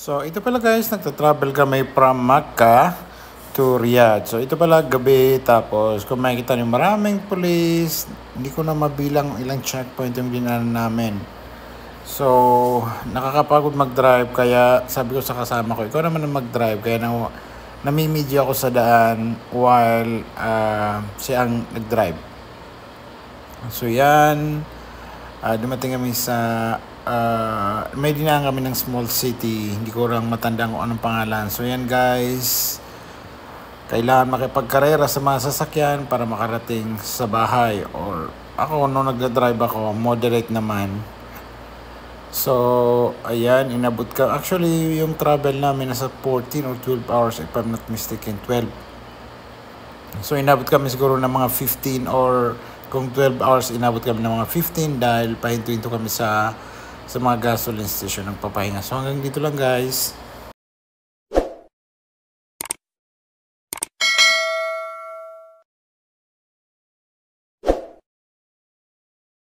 So, ito pala guys, nagta-travel kami from Makkah to Riyadh. So, ito pala gabi, tapos kung makikita niyo maraming police, hindi ko na mabilang ilang checkpoint yung dinaanan namin. So, nakakapagod mag-drive, kaya sabi ko sa kasama ko, ikaw naman ang mag-drive, kaya namimidyo ako sa daan while siya ang nag-drive. So, yan, dumating kami sa may dinaan kami ng small city, hindi ko lang matandaan kung anong pangalan. So yan guys, kailangan makipagkarera sa mga sasakyan para makarating sa bahay. Or ako, nung nagda-drive ako, moderate naman. So ayan, inabot ka. Actually yung travel namin nasa 14 or 12 hours if I'm not mistaken, 12. So inabot kami siguro ng mga 15, or kung 12 hours inabot kami ng mga 15 dahil pahinto-hinto kami sa mga gasoline station ng papahinga. So hanggang dito lang guys.